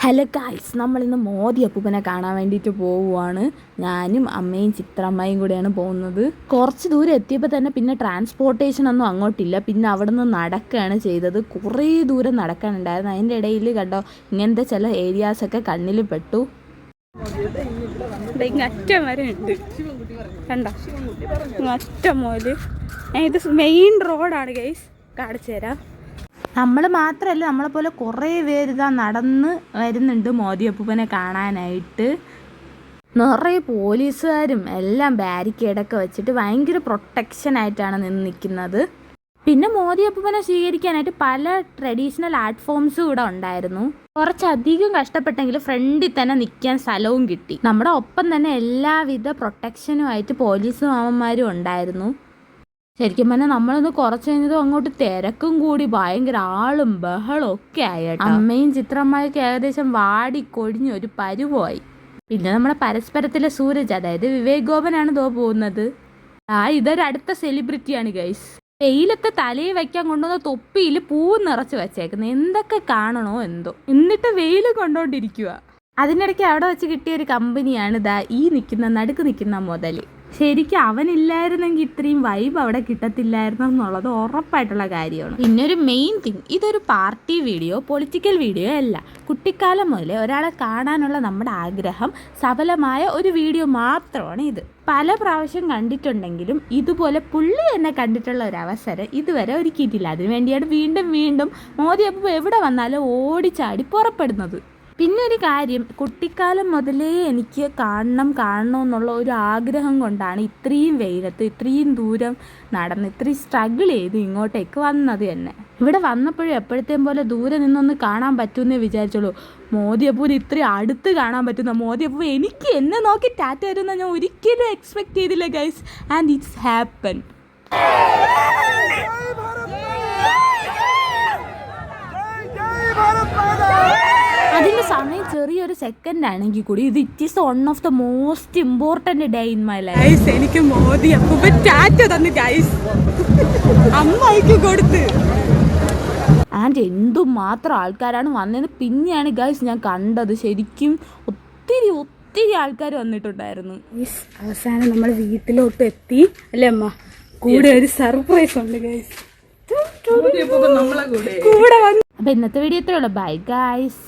Hello guys, നമ്മളിന്ന് മോദി അപ്പൂപ്പനെ കാണാൻ വേണ്ടിയിട്ട് പോവുകയാണ്. ഞാനും അമ്മയും ചിത്രമ്മയും കൂടെയാണ് പോകുന്നത്. കുറച്ച് ദൂരം എത്തിയപ്പോൾ തന്നെ പിന്നെ ട്രാൻസ്പോർട്ടേഷൻ ഒന്നും അങ്ങോട്ടില്ല. പിന്നെ അവിടെ നിന്ന് നടക്കുകയാണ് ചെയ്തത്. കുറേ ദൂരം നടക്കാനുണ്ടായിരുന്നു. അതിൻ്റെ ഇടയിൽ കണ്ടോ ഇങ്ങനത്തെ ചില ഏരിയാസൊക്കെ കണ്ണിൽ പെട്ടു. അറ്റം വരെ ഉണ്ട് കണ്ടോ, അറ്റം മുതൽ. ഇത് മെയിൻ റോഡാണ് ഗൈസ്, കാണിച്ചു തരാം. നമ്മൾ മാത്രമല്ല, നമ്മളെപ്പോലെ കുറേ പേര് ഇതാ നടന്ന് വരുന്നുണ്ട് മോദി അപ്പൂപ്പനെ കാണാനായിട്ട്. നിറയെ പോലീസുകാരും എല്ലാം ബാരിക്കേഡൊക്കെ വെച്ചിട്ട് ഭയങ്കര പ്രൊട്ടക്ഷനായിട്ടാണ് നിന്ന് നിൽക്കുന്നത്. പിന്നെ മോദി അപ്പൂപ്പനെ സ്വീകരിക്കാനായിട്ട് പല ട്രഡീഷണൽ ആർട്ട് ഫോംസും ഇവിടെ ഉണ്ടായിരുന്നു. കുറച്ചധികം കഷ്ടപ്പെട്ടെങ്കിൽ ഫ്രണ്ടിൽ തന്നെ നിൽക്കാൻ സ്ഥലവും കിട്ടി. നമ്മുടെ ഒപ്പം തന്നെ എല്ലാവിധ പ്രൊട്ടക്ഷനുമായിട്ട് പോലീസും മാമന്മാരും ഉണ്ടായിരുന്നു. ശരിക്കും പറഞ്ഞാൽ നമ്മളൊന്ന് കുറച്ച് കഴിഞ്ഞതും അങ്ങോട്ട് തിരക്കും കൂടി, ഭയങ്കര ആളും ബഹളം ഒക്കെ ആയിട്ട് അമ്മയും ചിത്രമ്മയൊക്കെ ഏകദേശം വാടിക്കൊഴിഞ്ഞ് ഒരു പരുവായി. പിന്നെ നമ്മുടെ പരസ്പരത്തിലെ സൂരജ്, അതായത് വിവേക് ഗോപനാണ് പോകുന്നത്. ഇതൊരു അടുത്ത സെലിബ്രിറ്റിയാണ് ഗൈസ്. വെയിലത്തെ തലയിൽ വയ്ക്കാൻ കൊണ്ടുവന്ന തൊപ്പിയിൽ പൂവ് നിറച്ച് വെച്ചേക്കുന്നത്. എന്തൊക്കെ കാണണോ എന്തോ, എന്നിട്ട് വെയിൽ കൊണ്ടോണ്ടിരിക്കുക. അതിനിടയ്ക്ക് അവിടെ വെച്ച് കിട്ടിയ ഒരു കമ്പനിയാണ് ഈ നടുക്ക് നിൽക്കുന്ന മുതൽ. ശരിക്കും അവനില്ലായിരുന്നെങ്കിൽ ഇത്രയും വൈബ് അവിടെ കിട്ടത്തില്ലായിരുന്നു എന്നുള്ളത് ഉറപ്പായിട്ടുള്ള കാര്യമാണ്. പിന്നെ ഒരു മെയിൻ തിങ്, ഇതൊരു പാർട്ടി വീഡിയോ, പൊളിറ്റിക്കൽ വീഡിയോ അല്ല. കുട്ടിക്കാലം മുതലേ ഒരാളെ കാണാനുള്ള നമ്മുടെ ആഗ്രഹം സഫലമായ ഒരു വീഡിയോ മാത്രമാണ് ഇത്. പല പ്രാവശ്യം കണ്ടിട്ടുണ്ടെങ്കിലും ഇതുപോലെ പുള്ളി എന്നെ കണ്ടിട്ടുള്ള ഒരു അവസരം ഇതുവരെ ഒരുക്കിയിട്ടില്ല. അതിനുവേണ്ടിയാണ് വീണ്ടും വീണ്ടും മോദി അപ്പൂപ്പൻ എവിടെ വന്നാലും ഓടിച്ചാടി പുറപ്പെടുന്നത്. പിന്നെ ഒരു കാര്യം, കുട്ടിക്കാലം മുതലേ എനിക്ക് കാണണം എന്നുള്ള ഒരു ആഗ്രഹം കൊണ്ടാണ് ഇത്രയും വെയിലത്ത് ഇത്രയും ദൂരം നടന്ന് ഇത്രയും സ്ട്രഗിൾ ചെയ്ത് ഇങ്ങോട്ടേക്ക് വന്നത് തന്നെ. ഇവിടെ വന്നപ്പോഴും എപ്പോഴത്തേം പോലെ ദൂരെ നിന്നൊന്ന് കാണാൻ പറ്റുമെന്നേ വിചാരിച്ചോളൂ. മോദി അപ്പൂപ്പൻ ഇത്രയും അടുത്ത് കാണാൻ പറ്റുന്ന മോദി അപ്പൂപ്പൻ എനിക്ക് എന്നെ നോക്കി ടാറ്റ തരുന്ന ഞാൻ ഒരിക്കലും എക്സ്പെക്ട് ചെയ്തില്ല ഗൈസ്. And it's happen. അതിൻ്റെ സമയം ചെറിയൊരു സെക്കൻഡ് ആണെങ്കിൽ കൂടി ഇത് it is one of the most important day in my life. എനിക്ക് മോദി അപ്പൂപ്പൻ ടാറ്റ തന്നു ഗൈസ്, അമ്മയ്ക്ക് കൊടുത്ത്. ആൻഡ് എന്തുമാത്രം ആൾക്കാരാണ് വന്നതെന്ന് പിന്നെയാണ് ഗൈസ് ഞാൻ കണ്ടത്. ശരിക്കും ഒത്തിരി ആൾക്കാർ വന്നിട്ടുണ്ടായിരുന്നു. അവസാനം നമ്മൾ വീട്ടിലോട്ട് എത്തി അല്ലേ അമ്മ? കൂടെ ഒരു സർപ്രൈസ് ഉണ്ട് ഗൈസ്, കൂടെ വന്നു. അപ്പൊ ഇന്നത്തെ വീഡിയോ ഇത്രയേ ഉള്ളൂ. Bye guys.